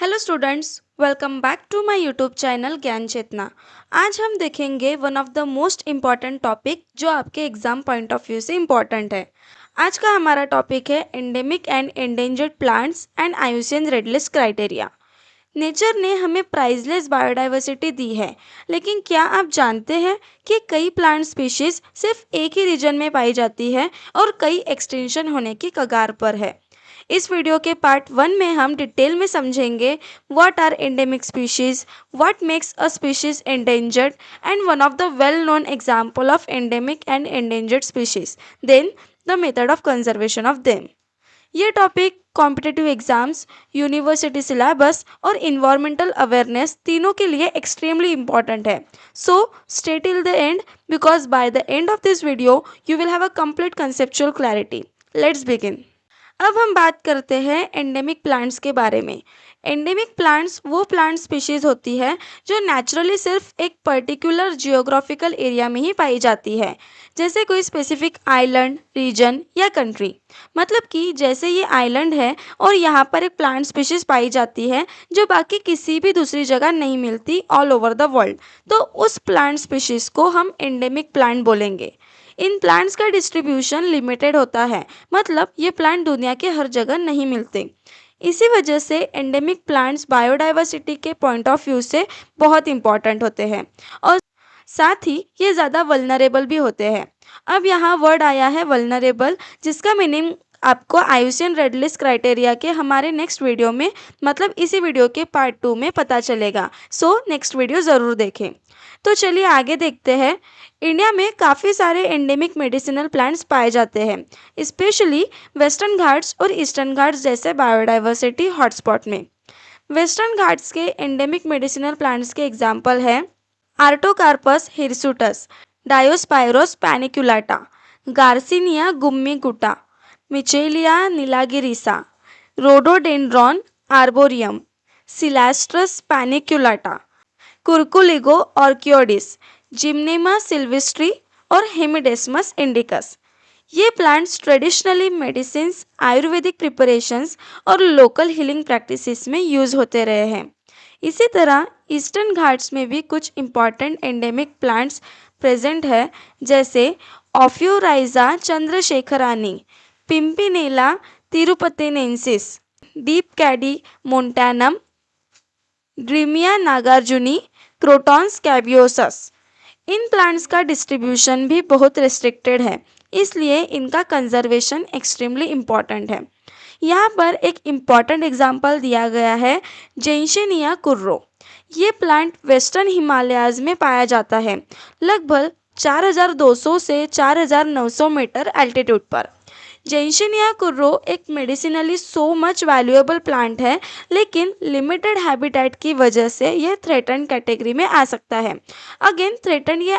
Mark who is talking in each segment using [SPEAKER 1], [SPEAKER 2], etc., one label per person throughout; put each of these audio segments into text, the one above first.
[SPEAKER 1] Hello students, welcome back to my YouTube channel Gyan Chetna. आज हम देखेंगे one of the most important topic जो आपके एग्जाम पॉइंट ऑफ व्यू से इम्पॉर्टेंट है। आज का हमारा टॉपिक है endemic and endangered plants and IUCN red list criteria. Nature ने हमें प्राइसलेस बायोडाइवर्सिटी दी है, लेकिन क्या आप जानते हैं कि कई प्लांट स्पीशीज सिर्फ एक ही रीजन में पाई जाती है और कई एक्सटेंशन होने की कगार पर है। इस वीडियो के पार्ट 1 में हम डिटेल में समझेंगे what are endemic species, what makes a species endangered and one of the well known example of endemic and endangered species, then the method of conservation of them. ये topic competitive exams, university syllabus और environmental awareness तीनों के लिए extremely important है। So stay till the end because by the end of this video you will have a complete conceptual clarity. Let's begin. अब हम बात करते हैं एंडेमिक प्लांट्स के बारे में। एंडेमिक प्लांट्स वो प्लांट स्पीशीज होती है जो नेचुरली सिर्फ एक पर्टिकुलर जियोग्राफिकल एरिया में ही पाई जाती है, जैसे कोई स्पेसिफिक आइलैंड, रीजन या कंट्री। मतलब कि जैसे ये आइलैंड है और यहाँ पर एक प्लांट स्पीशीज पाई जाती है जो बाकी किसी भी दूसरी जगह नहीं मिलती ऑल ओवर द वर्ल्ड, तो उस प्लांट स्पीशीज को हम एंडेमिक प्लांट बोलेंगे। इन प्लांट्स का डिस्ट्रीब्यूशन लिमिटेड होता है, मतलब ये प्लांट दुनिया के हर जगह नहीं मिलते। इसी वजह से एंडेमिक प्लांट्स बायोडाइवर्सिटी के पॉइंट ऑफ व्यू से बहुत इंपॉर्टेंट होते हैं और साथ ही ये ज़्यादा वल्नरेबल भी होते हैं। अब यहाँ वर्ड आया है वल्नरेबल, जिसका मीनिंग आपको आईयूसीएन रेड लिस्ट क्राइटेरिया के हमारे नेक्स्ट वीडियो में, मतलब इसी वीडियो के पार्ट 2 में पता चलेगा। सो नेक्स्ट वीडियो ज़रूर देखें। तो चलिए आगे देखते हैं। इंडिया में काफ़ी सारे एंडेमिक मेडिसिनल प्लांट्स पाए जाते हैं, स्पेशली वेस्टर्न घाट्स और ईस्टर्न घाट्स जैसे बायोडाइवर्सिटी हॉटस्पॉट में। वेस्टर्न घाट्स के एंडेमिक मेडिसिनल प्लांट्स के एग्जाम्पल हैं Artocarpus hirsutus, Diospyros paniculata, Garcinia gummigutta, Michelia nilagirica, Rhododendron arboreum, Celastrus paniculata, Curculigo orchioides, Gymnema sylvestre और हेमिडेस्मस इंडिकस। ये plants traditionally medicines, Ayurvedic preparations और local healing practices में use होते रहे हैं। इसी तरह ईस्टर्न घाट्स में भी कुछ इम्पॉर्टेंट एंडेमिक प्लांट्स प्रेजेंट है, जैसे Ophiorrhiza chandrasekharanii, Pimpinella tirupatiensis, Dipcadi montanum, Drimia nagarjunae, Croton scabiosus. इन प्लांट्स का डिस्ट्रीब्यूशन भी बहुत रिस्ट्रिक्टेड है, इसलिए इनका कंजर्वेशन एक्सट्रीमली इम्पॉर्टेंट है। यहाँ पर एक इम्पॉर्टेंट एग्जाम्पल दिया गया है जेंशेनिया कुर्रो। ये प्लांट वेस्टर्न हिमालयाज में पाया जाता है, लगभग 4200 से 4900 मीटर एल्टीट्यूड पर। जेंशेनिया कुर्रो एक medicinally so much valuable plant है, लेकिन लिमिटेड हैबिटेट की वजह से यह थ्रेटन कैटेगरी में आ सकता है। अगेन थ्रेटन ये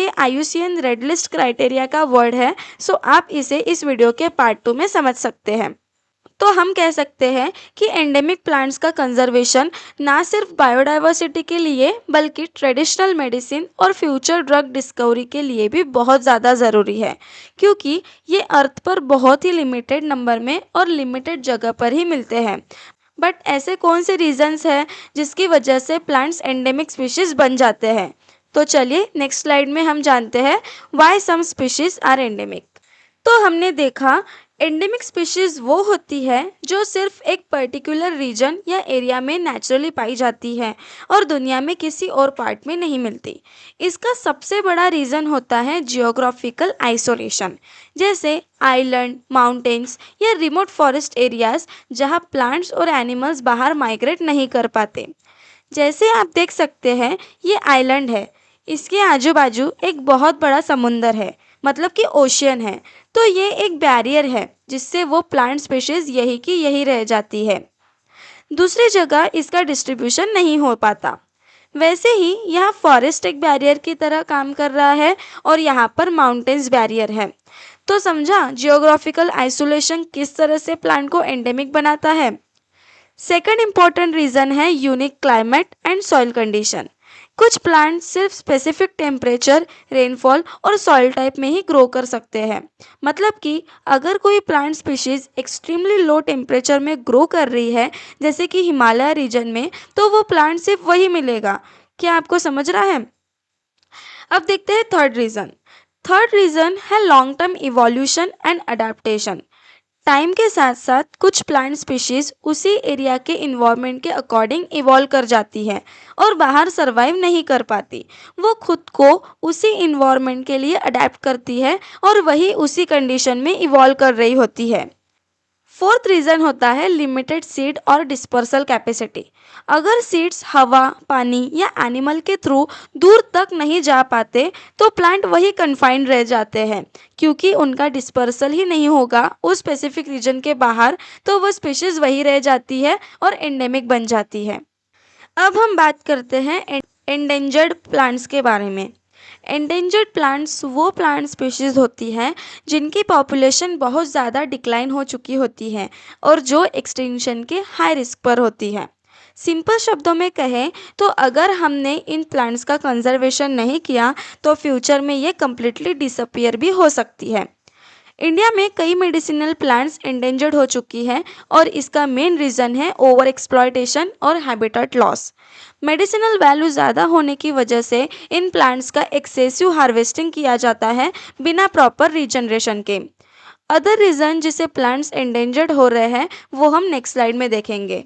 [SPEAKER 1] आईयूसीएन रेड लिस्ट क्राइटेरिया का वर्ड है, सो आप इसे इस वीडियो के पार्ट 2 में समझ सकते हैं। तो हम कह सकते हैं कि एंडेमिक प्लांट्स का कंजर्वेशन ना सिर्फ बायोडाइवर्सिटी के लिए बल्कि ट्रेडिशनल मेडिसिन और फ्यूचर ड्रग डिस्कवरी के लिए भी बहुत ज़्यादा ज़रूरी है, क्योंकि ये अर्थ पर बहुत ही लिमिटेड नंबर में और लिमिटेड जगह पर ही मिलते हैं। बट ऐसे कौन से रीजंस हैं जिसकी वजह से प्लांट्स एंडेमिक स्पीशीज बन जाते हैं? तो चलिए नेक्स्ट स्लाइड में हम जानते हैं why some species are endemic. तो हमने देखा एंडेमिक स्पीशीज वो होती है जो सिर्फ एक पर्टिकुलर रीजन या एरिया में नेचुरली पाई जाती है और दुनिया में किसी और पार्ट में नहीं मिलती। इसका सबसे बड़ा रीज़न होता है जियोग्राफिकल आइसोलेशन, जैसे आइलैंड, माउंटेन्स या रिमोट फॉरेस्ट एरियाज जहाँ प्लांट्स और एनिमल्स बाहर माइग्रेट नहीं कर पाते। जैसे आप देख सकते हैं ये आइलैंड है, इसके आजू बाजू एक बहुत बड़ा समुंदर है, मतलब कि ओशियन है, तो ये एक बैरियर है जिससे वो प्लांट स्पीशीज यही की यही रह जाती है, दूसरी जगह इसका डिस्ट्रीब्यूशन नहीं हो पाता। वैसे ही यहाँ फॉरेस्ट एक बैरियर की तरह काम कर रहा है और यहाँ पर माउंटेन्स बैरियर है। तो समझा जियोग्राफिकल आइसोलेशन किस तरह से प्लांट को एंडेमिक बनाता है। सेकंड इम्पॉर्टेंट रीज़न है unique climate and soil condition. कुछ प्लांट सिर्फ स्पेसिफिक टेम्परेचर, रेनफॉल और सॉइल टाइप में ही ग्रो कर सकते हैं। मतलब कि अगर कोई plant species extremely low temperature में ग्रो कर रही है, जैसे कि हिमालय रीजन में, तो वो प्लांट सिर्फ वही मिलेगा। क्या आपको समझ रहा है? अब देखते हैं थर्ड रीजन। थर्ड रीजन है long term evolution and adaptation. Time के साथ साथ कुछ प्लांट स्पीशीज उसी एरिया के इन्वायरमेंट के अकॉर्डिंग इवॉल्व कर जाती है और बाहर सरवाइव नहीं कर पाती। वो खुद को उसी इन्वायरमेंट के लिए अडेप्ट करती है और वही उसी कंडीशन में इवॉल्व कर रही होती है। फोर्थ रीजन होता है लिमिटेड सीड और डिस्पर्सल कैपेसिटी। अगर सीड्स हवा, पानी या एनिमल के थ्रू दूर तक नहीं जा पाते, तो प्लांट वही कन्फाइंड रह जाते हैं। क्योंकि उनका डिस्पर्सल ही नहीं होगा उस स्पेसिफिक रीजन के बाहर, तो वो स्पीशीज वही रह जाती है और एंडेमिक बन जाती है। अब हम बात करते हैं एंडेंजर्ड प्लांट्स के बारे में। एंडेंजर्ड प्लांट्स वो प्लांट स्पीशीज होती हैं जिनकी पॉपुलेशन बहुत ज़्यादा डिक्लाइन हो चुकी होती है और जो एक्सटिंक्शन के हाई रिस्क पर होती है। सिंपल शब्दों में कहें तो अगर हमने इन प्लांट्स का कंजर्वेशन नहीं किया तो फ्यूचर में ये कम्प्लीटली डिसअपियर भी हो सकती है। इंडिया में कई मेडिसिनल प्लांट्स एंडेंजर्ड हो चुकी हैं और इसका मेन रीज़न है ओवर एक्सप्लॉयटेशन और हैबिटेट लॉस। मेडिसिनल वैल्यू ज़्यादा होने की वजह से इन प्लांट्स का एक्सेसिव हार्वेस्टिंग किया जाता है बिना प्रॉपर रीजनरेशन के। अदर रीज़न जिसे प्लांट्स एंडेंजर्ड हो रहे हैं वो हम नेक्स्ट स्लाइड में देखेंगे।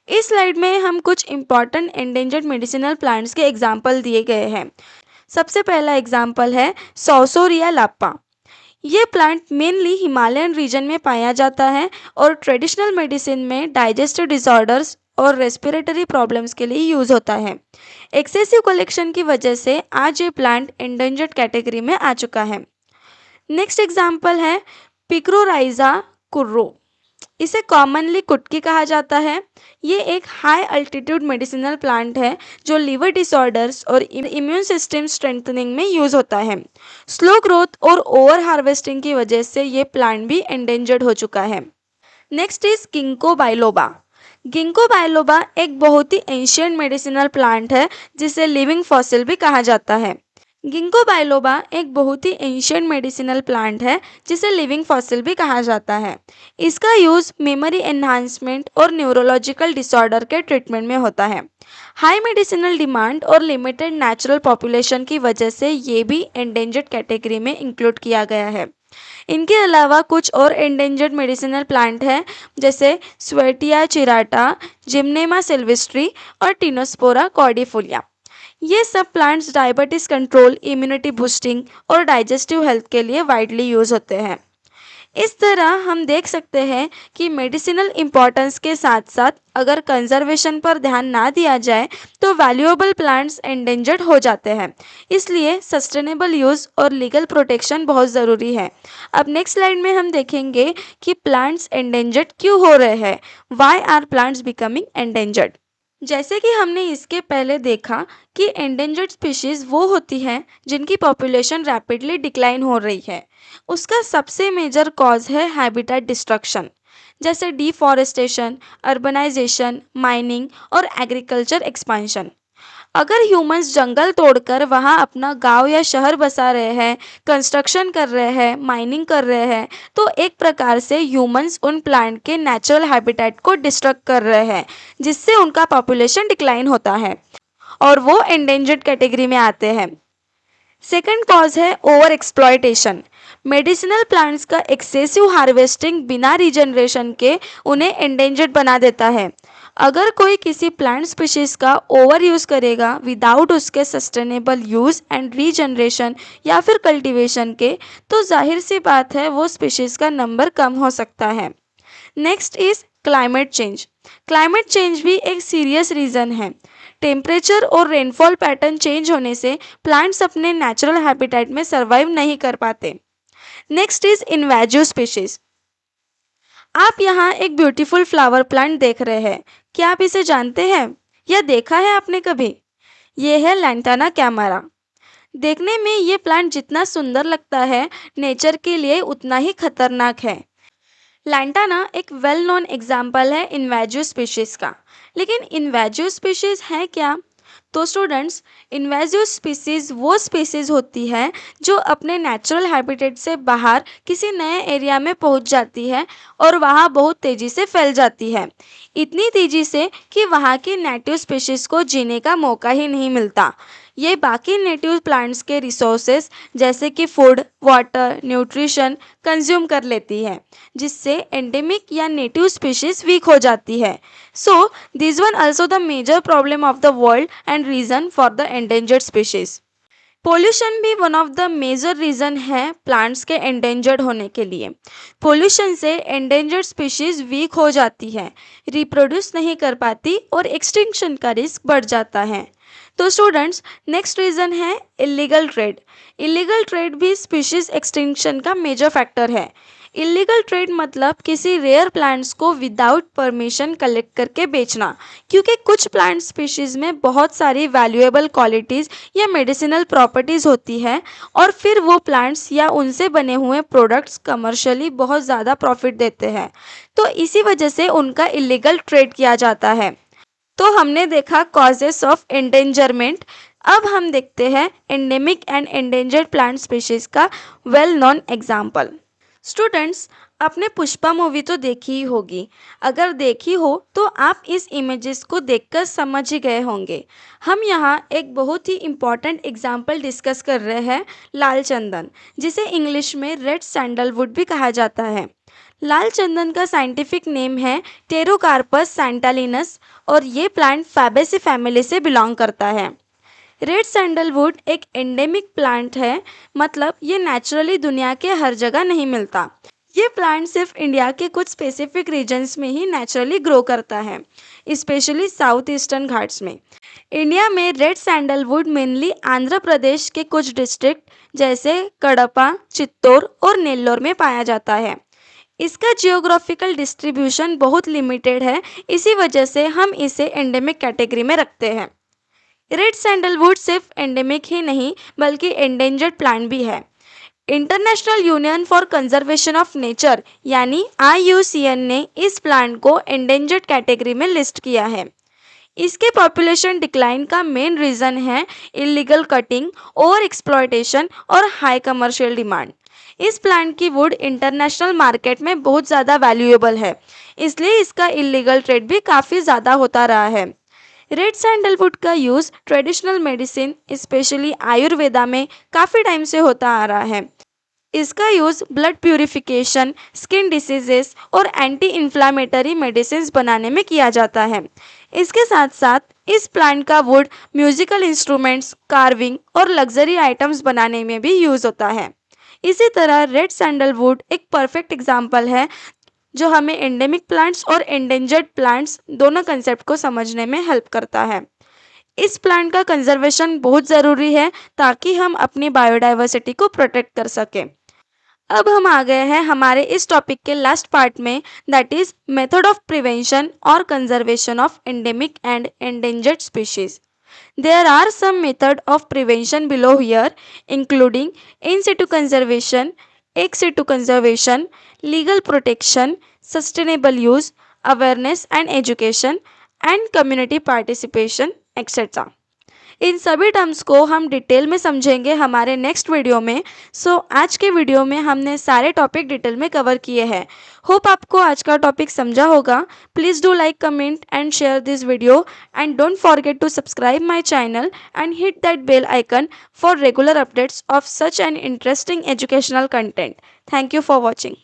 [SPEAKER 1] इस स्लाइड में हम कुछ इंपॉर्टेंट एंडेंजर्ड मेडिसिनल प्लांट्स के एग्जाम्पल दिए गए हैं। सबसे पहला एग्जाम्पल है सौसोरिया लाप्पा। ये प्लांट मेनली हिमालयन रीजन में पाया जाता है और ट्रेडिशनल मेडिसिन में डाइजेस्टिव डिसऑर्डर्स और रेस्पिरेटरी प्रॉब्लम्स के लिए यूज़ होता है। एक्सेसिव कलेक्शन की वजह से आज ये प्लांट एंडेंजर्ड कैटेगरी में आ चुका है। नेक्स्ट एग्जाम्पल है पिक्रोराइजा कुर्रो। इसे कॉमनली कुटकी कहा जाता है। ये एक हाई अल्टीट्यूड मेडिसिनल प्लांट है जो लिवर डिसऑर्डर्स और इम्यून सिस्टम स्ट्रेंथनिंग में यूज होता है। स्लो ग्रोथ और ओवर हार्वेस्टिंग की वजह से ये प्लांट भी एंडेंजर्ड हो चुका है। Next is ginkgo biloba. Ginkgo biloba एक बहुत ही एंशियंट मेडिसिनल प्लांट है जिसे लिविंग फॉसिल भी कहा जाता है। गिंको बाइलोबा एक बहुत ही एंशियंट मेडिसिनल प्लांट है जिसे लिविंग फॉसिल भी कहा जाता है। इसका यूज़ मेमोरी एनहांसमेंट और न्यूरोलॉजिकल डिसऑर्डर के ट्रीटमेंट में होता है। हाई मेडिसिनल डिमांड और लिमिटेड नेचुरल पॉपुलेशन की वजह से ये भी एंडेंजर्ड कैटेगरी में इंक्लूड किया गया है। इनके अलावा कुछ और एंडेंजर्ड मेडिसिनल प्लांट हैं जैसे स्वेटिया चिराटा, जिम्नेमा सिल्वेस्ट्री और टिनोस्पोरा कॉर्डिफोलिया। ये सब plants diabetes control, immunity boosting और डाइजेस्टिव हेल्थ के लिए वाइडली यूज होते हैं। इस तरह हम देख सकते हैं कि मेडिसिनल इम्पोर्टेंस के साथ साथ अगर कंजर्वेशन पर ध्यान ना दिया जाए तो वैल्यूएबल प्लांट्स एंडेंजर्ड हो जाते हैं। इसलिए सस्टेनेबल यूज़ और लीगल प्रोटेक्शन बहुत ज़रूरी है। अब नेक्स्ट स्लाइड में हम देखेंगे कि प्लांट्स एंडेंजर्ड क्यों हो रहे हैं। Why are plants becoming endangered. जैसे कि हमने इसके पहले देखा कि एंडेंजर्ड स्पीशीज वो होती हैं जिनकी पॉपुलेशन रैपिडली डिक्लाइन हो रही है। उसका सबसे मेजर कॉज है हैबिटेट डिस्ट्रक्शन, जैसे डिफॉरेस्टेशन, अर्बनाइजेशन, माइनिंग और एग्रीकल्चर एक्सपांशन। अगर ह्यूमंस जंगल तोड़कर वहाँ अपना गांव या शहर बसा रहे हैं, कंस्ट्रक्शन कर रहे हैं, माइनिंग कर रहे हैं, तो एक प्रकार से ह्यूमंस उन प्लांट के नेचुरल हैबिटेट को डिस्ट्रक्ट कर रहे हैं, जिससे उनका पॉपुलेशन डिक्लाइन होता है और वो एंडेंजर्ड कैटेगरी में आते हैं। सेकंड कॉज है ओवर एक्सप्लॉयटेशन। मेडिसिनल प्लांट्स का एक्सेसिव हार्वेस्टिंग बिना रीजनरेशन के उन्हें एंडेंजर्ड बना देता है। अगर कोई किसी प्लांट स्पीशीज का ओवर यूज़ करेगा विदाउट उसके सस्टेनेबल यूज़ एंड रीजनरेशन या फिर कल्टीवेशन के, तो जाहिर सी बात है वो स्पीशीज का नंबर कम हो सकता है। Next is climate change. Climate change भी एक सीरियस रीज़न है। टेम्परेचर और रेनफॉल पैटर्न चेंज होने से प्लांट्स अपने नेचुरल हैबिटेट में सर्वाइव नहीं कर पाते। Next is invasive species. आप यहाँ एक ब्यूटीफुल फ्लावर प्लांट देख रहे हैं। क्या आप इसे जानते हैं या देखा है आपने कभी? ये है लैंटाना कैमरा। देखने में ये प्लांट जितना सुंदर लगता है, नेचर के लिए उतना ही खतरनाक है। लैंटाना एक वेल नोन एग्जाम्पल है इन्वेजिव स्पीशीज का। लेकिन इन्वेजिव स्पीशीज है क्या? तो स्टूडेंट्स, इन्वेजिव स्पीसीज वो स्पीसीज होती है जो अपने नेचुरल हैबिटेट से बाहर किसी नए एरिया में पहुंच जाती है और वहां बहुत तेजी से फैल जाती है, इतनी तेजी से कि वहां की नेटिव स्पीशीज को जीने का मौका ही नहीं मिलता। ये बाकी नेटिव प्लांट्स के रिसोर्सेज जैसे कि फूड, वाटर, न्यूट्रिशन कंज्यूम कर लेती है, जिससे एंडेमिक या नेटिव स्पीशीज वीक हो जाती है। So, this one also the major problem of the world and reason for the endangered species. Pollution भी one of the major reason है प्लांट्स के एंडेंजर्ड होने के लिए। पोल्यूशन से एंडेंजर्ड स्पीशीज वीक हो जाती है, रिप्रोड्यूस नहीं कर पाती और एक्सटिंक्शन का रिस्क बढ़ जाता है। तो स्टूडेंट्स, नेक्स्ट रीज़न है इलीगल ट्रेड। इलीगल ट्रेड भी स्पीशीज एक्सटिंक्शन का मेजर फैक्टर है। इलीगल ट्रेड मतलब किसी रेयर प्लांट्स को विदाउट परमिशन कलेक्ट करके बेचना, क्योंकि कुछ प्लांट स्पीशीज में बहुत सारी वैल्यूएबल क्वालिटीज़ या मेडिसिनल प्रॉपर्टीज़ होती है और फिर वो प्लांट्स या उनसे बने हुए प्रोडक्ट्स कमर्शियली बहुत ज़्यादा प्रॉफिट देते हैं, तो इसी वजह से उनका इलीगल ट्रेड किया जाता है। तो हमने देखा कॉजेस ऑफ एंडेंजरमेंट। अब हम देखते हैं endemic and endangered plant species का वेल नोन एग्जाम्पल। स्टूडेंट्स, आपने पुष्पा मूवी तो देखी ही होगी। अगर देखी हो तो आप इस इमेजेस को देखकर समझ ही गए होंगे। हम यहाँ एक बहुत ही इम्पॉर्टेंट एग्जाम्पल डिस्कस कर रहे हैं, लाल चंदन, जिसे इंग्लिश में रेड सैंडलवुड भी कहा जाता है। लाल चंदन का साइंटिफिक नेम है टेरोकार्पस सैंटालिनस और ये प्लांट फैबेसी फैमिली से बिलोंग करता है। रेड सैंडलवुड एक एंडेमिक प्लांट है, मतलब ये नेचुरली दुनिया के हर जगह नहीं मिलता। ये प्लांट सिर्फ इंडिया के कुछ स्पेसिफिक रीजन्स में ही नेचुरली ग्रो करता है, स्पेशली साउथ ईस्टर्न घाट्स में। इंडिया में red sandalwood mainly Andhra Pradesh के कुछ डिस्ट्रिक्ट जैसे कडपा, चित्तौर और नेल्लोर में पाया जाता है। इसका जियोग्राफिकल डिस्ट्रीब्यूशन बहुत लिमिटेड है, इसी वजह से हम इसे एंडेमिक कैटेगरी में रखते हैं। रेड सैंडलवुड सिर्फ एंडेमिक ही नहीं बल्कि एंडेंजर्ड प्लांट भी है। International union for conservation of nature यानी IUCN ने इस प्लांट को एंडेंजर्ड कैटेगरी में लिस्ट किया है। इसके पॉपुलेशन डिक्लाइन का मेन रीज़न है इलीगल कटिंग, ओवर एक्सप्लॉयटेशन और हाई कमर्शियल डिमांड। इस प्लांट की वुड इंटरनेशनल मार्केट में बहुत ज़्यादा वैल्यूएबल है, इसलिए इसका इलीगल ट्रेड भी काफ़ी ज़्यादा होता रहा है। रेड सैंडलवुड का use traditional medicine specially Ayurveda में काफ़ी टाइम से होता आ रहा है। इसका use blood purification, skin diseases और एंटी इन्फ्लामेटरी मेडिसिन बनाने में किया जाता है। इसके साथ साथ इस प्लांट का वुड म्यूजिकल इंस्ट्रूमेंट्स, कार्विंग और लग्जरी आइटम्स बनाने में भी यूज़ होता है। इसी तरह रेड सैंडलवुड एक परफेक्ट एग्जाम्पल है जो हमें एंडेमिक प्लांट्स और एंडेंजर्ड प्लांट्स दोनों कंसेप्ट को समझने में हेल्प करता है। इस प्लांट का कंजर्वेशन बहुत ज़रूरी है ताकि हम अपनी बायोडाइवर्सिटी को प्रोटेक्ट कर सकें। अब हम आ गए हैं हमारे इस टॉपिक के लास्ट पार्ट में, that is method of prevention और conservation of endemic and endangered species. There are some method of prevention below here, including in situ conservation, ex situ conservation, legal protection, sustainable use, awareness and education, and community participation, etc. इन सभी terms को हम detail में समझेंगे हमारे next video में। आज के video में हमने सारे टॉपिक डिटेल में कवर किए हैं। होप आपको आज का टॉपिक समझा होगा। Please do like, comment and share this video and don't forget to subscribe my channel and hit that bell icon for regular updates of such an interesting educational content. Thank you for watching.